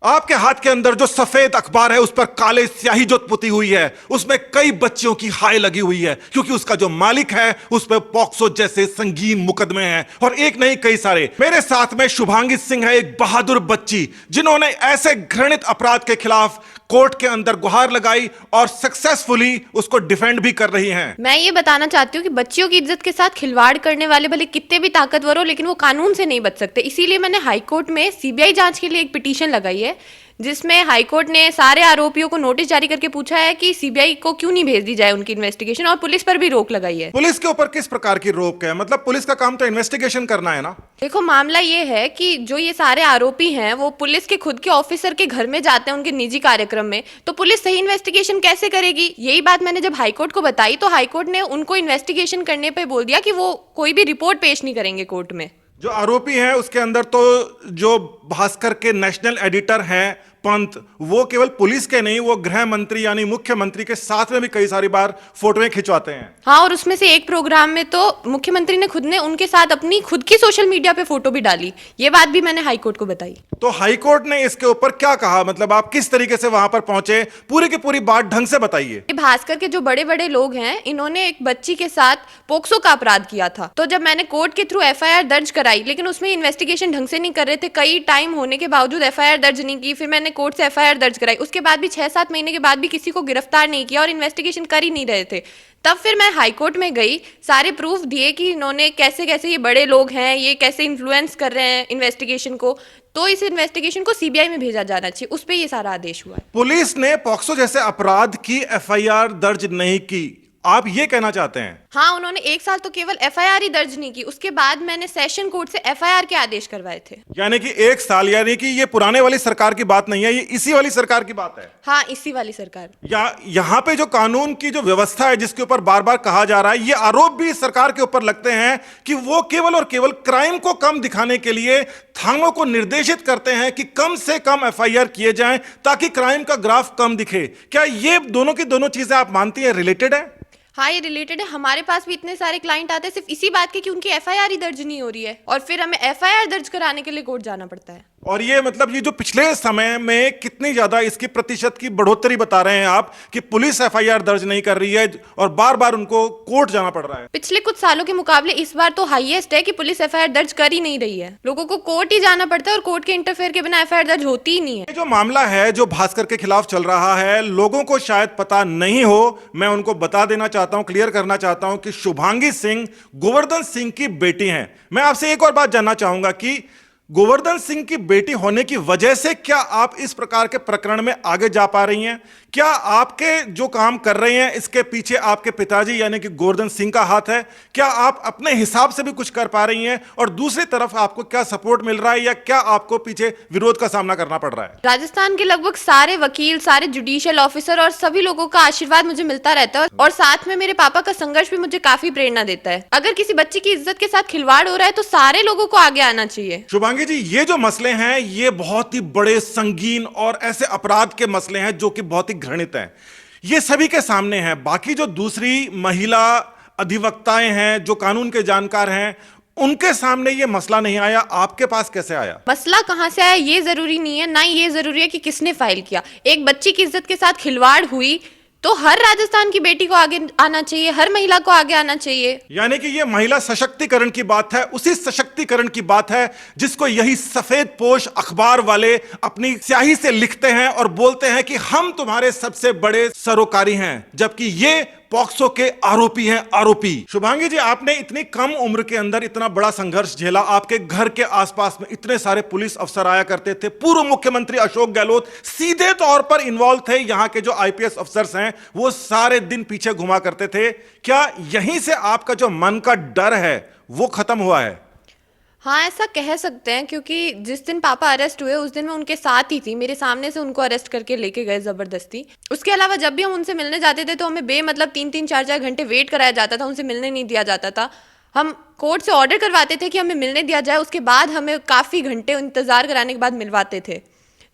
आपके हाथ के अंदर जो सफेद अखबार है उस पर काले स्याही जो पुती हुई है, उसमें कई बच्चियों की हाय लगी हुई है, क्योंकि उसका जो मालिक है उस पर पॉक्सो जैसे संगीन मुकदमे हैं, और एक नहीं कई सारे। मेरे साथ में शुभांगी सिंह है, एक बहादुर बच्ची जिन्होंने ऐसे घृणित अपराध के खिलाफ कोर्ट के अंदर गुहार लगाई और सक्सेसफुली उसको डिफेंड भी कर रही हैं। मैं ये बताना चाहती हूँ कि बच्चियों की इज्जत के साथ खिलवाड़ करने वाले भले कितने भी ताकतवर हो, लेकिन वो कानून से नहीं बच सकते। इसीलिए मैंने हाई कोर्ट में सीबीआई जांच के लिए एक पिटीशन लगाई है, जिसमें हाई कोर्ट ने सारे आरोपियों को नोटिस जारी करके पूछा है कि सीबीआई को क्यों नहीं भेज दी जाए उनकी इन्वेस्टिगेशन, और पुलिस पर भी रोक लगाई है। पुलिस के ऊपर किस प्रकार की रोक है? मतलब पुलिस का काम तो इन्वेस्टिगेशन करना है ना। देखो, मामला ये है कि जो ये सारे आरोपी हैं वो पुलिस के खुद के ऑफिसर के घर में जाते हैं उनके निजी कार्यक्रम में, तो पुलिस सही इन्वेस्टिगेशन कैसे करेगी? यही बात मैंने जब हाईकोर्ट को बताई तो हाईकोर्ट ने उनको इन्वेस्टिगेशन करने पे बोल दिया कि वो कोई भी रिपोर्ट पेश नहीं करेंगे कोर्ट में। जो आरोपी हैं उसके अंदर तो जो भास्कर के नेशनल एडिटर हैं पंत, वो केवल पुलिस के नहीं, वो गृह मंत्री यानी मुख्यमंत्री के साथ में भी कई सारी बार फोटोएं खिंचवाते हैं। हाँ, और उसमें से एक प्रोग्राम में तो मुख्यमंत्री ने खुद ने उनके साथ अपनी खुद की सोशल मीडिया पे फोटो भी डाली। ये बात भी मैंने हाईकोर्ट को बताई। तो हाईकोर्ट ने इसके ऊपर क्या कहा? मतलब आप किस तरीके से वहां पर पहुंचे, पूरी की पूरी बात ढंग से बताइए। ये भास्कर के जो बड़े बड़े लोग हैं, इन्होंने एक बच्ची के साथ पोक्सो का अपराध किया था। तो जब मैंने कोर्ट के थ्रू एफआईआर दर्ज कराई, लेकिन उसमें इन्वेस्टिगेशन ढंग से नहीं कर रहे थे, कई टाइम होने के बावजूद एफआईआर दर्ज नहीं की। फिर मैंने कोर्ट से एफआईआर दर्ज कराई, उसके बाद भी 6-7 महीने के बाद भी किसी को गिरफ्तार नहीं किया और इन्वेस्टिगेशन कर ही नहीं रहे थे। तब फिर मैं हाईकोर्ट में गई, सारे प्रूफ दिए कि इन्होंने कैसे कैसे, ये बड़े लोग हैं, ये कैसे इन्फ्लुएंस कर रहे हैं इन्वेस्टिगेशन को, तो इस इन्वेस्टिगेशन को सीबीआई में भेजा जाना चाहिए। उस पर ये सारा आदेश हुआ है। पुलिस ने पॉक्सो जैसे अपराध की एफआईआर दर्ज नहीं की, आप ये कहना चाहते हैं? हाँ, उन्होंने 1 साल तो केवल एफआईआर ही दर्ज नहीं की, उसके बाद मैंने सेशन कोर्ट से एफआईआर के आदेश करवाए थे। यानी कि 1 साल, यानी कि ये पुराने वाली सरकार की बात नहीं है, ये इसी वाली सरकार की बात है। हाँ, इसी वाली सरकार। यहाँ पे जो कानून की जो व्यवस्था है जिसके ऊपर बार बार कहा जा रहा है, ये आरोप भी इस सरकार के ऊपर लगते हैं कि वो केवल और केवल क्राइम को कम दिखाने के लिए थानों को निर्देशित करते हैं कि कम से कम एफआईआर किए जाएं ताकि क्राइम का ग्राफ कम दिखे। क्या ये दोनों की दोनों चीजें आप मानती हैं रिलेटेड है? हाँ, ये रिलेटेड है। हमारे पास भी इतने सारे क्लाइंट आते हैं सिर्फ इसी बात के कि उनकी एफआईआर ही दर्ज नहीं हो रही है, और फिर हमें एफआईआर दर्ज कराने के लिए कोर्ट जाना पड़ता है। और ये मतलब ये जो पिछले समय में कितनी ज्यादा इसकी प्रतिशत की बढ़ोतरी बता रहे हैं आप कि पुलिस एफआईआर दर्ज नहीं कर रही है और बार बार उनको कोर्ट जाना पड़ रहा है। पिछले कुछ सालों के मुकाबले इस बार तो हाईएस्ट है कि पुलिस एफआईआर दर्ज कर ही नहीं रही है। लोगों को कोर्ट ही जाना पड़ता है और कोर्ट के इंटरफेयर के बिना एफआईआर दर्ज होती ही नहीं है। ये जो मामला है जो भास्कर के खिलाफ चल रहा है, लोगों को शायद पता नहीं हो, मैं उनको बता देना चाहता हूं, क्लियर करना चाहता हूं कि शुभांगी सिंह गोवर्धन सिंह की बेटी हैं। मैं आपसे एक और बात जानना चाहूंगा कि गोवर्धन सिंह की बेटी होने की वजह से क्या आप इस प्रकार के प्रकरण में आगे जा पा रही हैं? क्या आपके जो काम कर रहे हैं इसके पीछे आपके पिताजी यानी कि गोवर्धन सिंह का हाथ है? क्या आप अपने हिसाब से भी कुछ कर पा रही हैं? और दूसरी तरफ आपको क्या सपोर्ट मिल रहा है या क्या आपको पीछे विरोध का सामना करना पड़ रहा है? राजस्थान के लगभग सारे वकील, सारे जुडिशियल ऑफिसर और सभी लोगों का आशीर्वाद मुझे मिलता रहता है, और साथ में मेरे पापा का संघर्ष भी मुझे काफी प्रेरणा देता है। अगर किसी बच्ची की इज्जत के साथ खिलवाड़ हो रहा है तो सारे लोगों को आगे आना चाहिए। शुभांगी जी, ये जो मसले हैं ये बहुत ही बड़े, संगीन और ऐसे अपराध के मसले हैं जो कि बहुत ही घृणित हैं। ये सभी के सामने हैं। बाकी जो दूसरी महिला अधिवक्ताएं हैं, जो कानून के जानकार हैं, उनके सामने ये मसला नहीं आया, आपके पास कैसे आया? मसला कहां से आया ये जरूरी नहीं है, ना ये जरूरी है कि किसने फाइल किया। एक बच्ची की इज्जत के साथ खिलवाड़ हुई तो हर राजस्थान की बेटी को आगे आना चाहिए, हर महिला को आगे आना चाहिए। यानी कि ये महिला सशक्तिकरण की बात है, उसी सशक्तिकरण की बात है जिसको यही सफेद पोश अखबार वाले अपनी स्याही से लिखते हैं और बोलते हैं कि हम तुम्हारे सबसे बड़े सरोकारी हैं, जबकि ये पॉक्सो के आरोपी हैं, आरोपी। शुभांगी जी, आपने इतनी कम उम्र के अंदर इतना बड़ा संघर्ष झेला। आपके घर के आसपास में इतने सारे पुलिस अफसर आया करते थे, पूर्व मुख्यमंत्री अशोक गहलोत सीधे तौर पर इन्वॉल्व थे, यहां के जो आईपीएस अफसर्स हैं वो सारे दिन पीछे घुमा करते थे। क्या यहीं से आपका जो मन का डर है वो खत्म हुआ है? हाँ, ऐसा कह सकते हैं, क्योंकि जिस दिन पापा अरेस्ट हुए उस दिन मैं उनके साथ ही थी। मेरे सामने से उनको अरेस्ट करके लेके गए जबरदस्ती। उसके अलावा जब भी हम उनसे मिलने जाते थे तो हमें बेमतलब 3-3, 4-4 घंटे वेट कराया जाता था, उनसे मिलने नहीं दिया जाता था। हम कोर्ट से ऑर्डर करवाते थे कि हमें मिलने दिया जाए, उसके बाद हमें काफ़ी घंटे इंतजार कराने के बाद मिलवाते थे।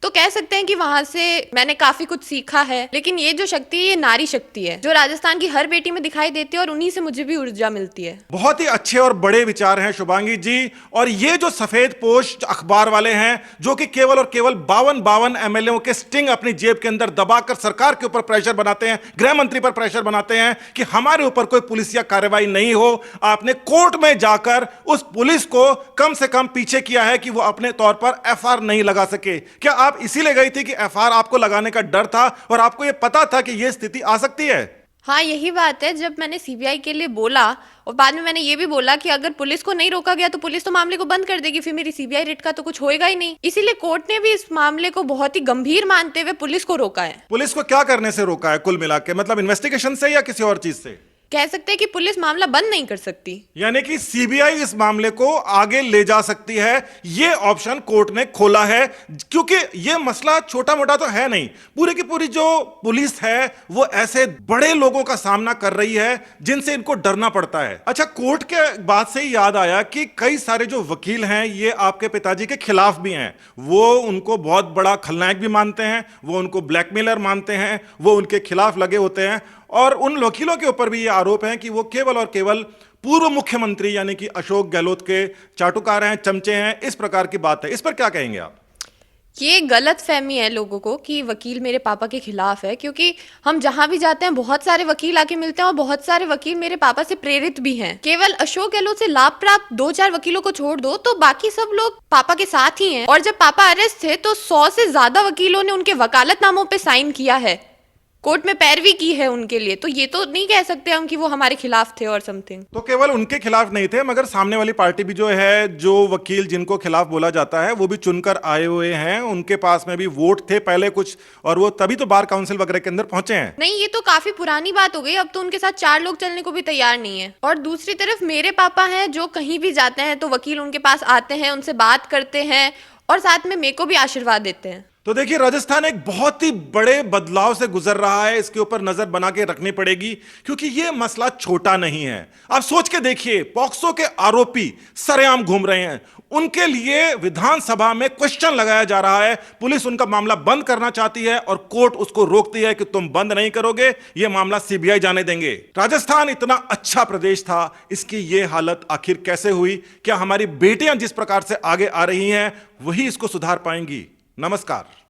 तो कह सकते हैं कि वहां से मैंने काफी कुछ सीखा है। लेकिन ये जो शक्ति है ये नारी शक्ति है जो राजस्थान की हर बेटी में दिखाई देती है और उन्हीं से मुझे भी ऊर्जा मिलती है। बहुत ही अच्छे और बड़े विचार हैं शुभांगी जी। और ये जो सफेद पोश अखबार वाले हैं जो कि केवल और केवल 52 एमएलए के स्टिंग अपनी जेब के अंदर दबाकर सरकार के ऊपर प्रेशर बनाते हैं, गृह मंत्री पर प्रेशर बनाते हैं कि हमारे ऊपर कोई पुलिसिया कार्रवाई नहीं हो, आपने कोर्ट में जाकर उस पुलिस को कम से कम पीछे किया है कि वो अपने तौर पर एफआईआर नहीं लगा सके। क्या आप इसीलिए गई थी कि एफआईआर आपको लगाने का डर था और आपको यह पता था कि यह स्थिति आ सकती है? हाँ, यही बात है। जब मैंने सीबीआई के लिए बोला और बाद में मैंने ये भी बोला कि अगर पुलिस को नहीं रोका गया तो पुलिस तो मामले को बंद कर देगी, फिर मेरी सीबीआई रिट का तो कुछ होएगा ही नहीं। इसीलिए कोर्ट ने भी इस मामले को बहुत ही गंभीर मानते हुए पुलिस को रोका है। पुलिस को क्या करने से रोका है कुल मिला के? मतलब इन्वेस्टिगेशन से या किसी और चीज से? कह सकते हैं कि पुलिस मामला बंद नहीं कर सकती, यानी कि सीबीआई इस मामले को आगे ले जा सकती है, यह ऑप्शन कोर्ट ने खोला है। क्योंकि यह मसला छोटा मोटा तो है नहीं, पूरी की पूरी जो पुलिस है वो ऐसे बड़े लोगों का सामना कर रही है जिनसे इनको डरना पड़ता है। अच्छा, कोर्ट के बाद से ही याद आया कि कई सारे जो वकील हैं ये आपके पिताजी के खिलाफ भी हैं। वो उनको बहुत बड़ा खलनायक भी मानते हैं, वो उनको ब्लैकमेलर मानते हैं, वो उनके खिलाफ लगे होते हैं। और उन वकीलों के ऊपर भी ये आरोप है कि वो केवल और केवल पूर्व मुख्यमंत्री यानी कि अशोक गहलोत के चाटुकार हैं, चमचे हैं, इस प्रकार की बात है। इस पर क्या कहेंगे आप? ये गलत फहमी है लोगों को कि वकील मेरे पापा के खिलाफ है, क्योंकि हम जहां भी जाते हैं बहुत सारे वकील आके मिलते हैं और बहुत सारे वकील मेरे पापा से प्रेरित भी हैं। केवल अशोक गहलोत से लाभ प्राप्त 2-4 वकीलों को छोड़ दो तो बाकी सब लोग पापा के साथ ही हैं। और जब पापा अरेस्ट थे तो 100 से ज्यादा वकीलों ने उनके वकालतनामों पे साइन किया है, कोर्ट में पैरवी की है उनके लिए। तो ये तो नहीं कह सकते हम कि वो हमारे खिलाफ थे और समथिंग। तो केवल उनके खिलाफ नहीं थे, मगर सामने वाली पार्टी भी जो है, जो वकील जिनको खिलाफ बोला जाता है वो भी चुनकर आए हुए हैं, उनके पास में भी वोट थे पहले कुछ, और वो तभी तो बार काउंसिल वगैरह के अंदर पहुंचे हैं। नहीं, ये तो काफी पुरानी बात हो गई। अब तो उनके साथ 4 लोग चलने को भी तैयार नहीं है। और दूसरी तरफ मेरे पापा हैं जो कहीं भी जाते हैं तो वकील उनके पास आते हैं, उनसे बात करते हैं और साथ में मेरे को भी आशीर्वाद देते हैं। तो देखिए, राजस्थान एक बहुत ही बड़े बदलाव से गुजर रहा है, इसके ऊपर नजर बना के रखनी पड़ेगी क्योंकि यह मसला छोटा नहीं है। आप सोच के देखिए, पॉक्सो के आरोपी सरेआम घूम रहे हैं, उनके लिए विधानसभा में क्वेश्चन लगाया जा रहा है, पुलिस उनका मामला बंद करना चाहती है और कोर्ट उसको रोकती है कि तुम बंद नहीं करोगे, यह मामला सीबीआई जाने देंगे। राजस्थान इतना अच्छा प्रदेश था, इसकी यह हालत आखिर कैसे हुई? क्या हमारी बेटियां जिस प्रकार से आगे आ रही हैं वही इसको सुधार पाएंगी? नमस्कार।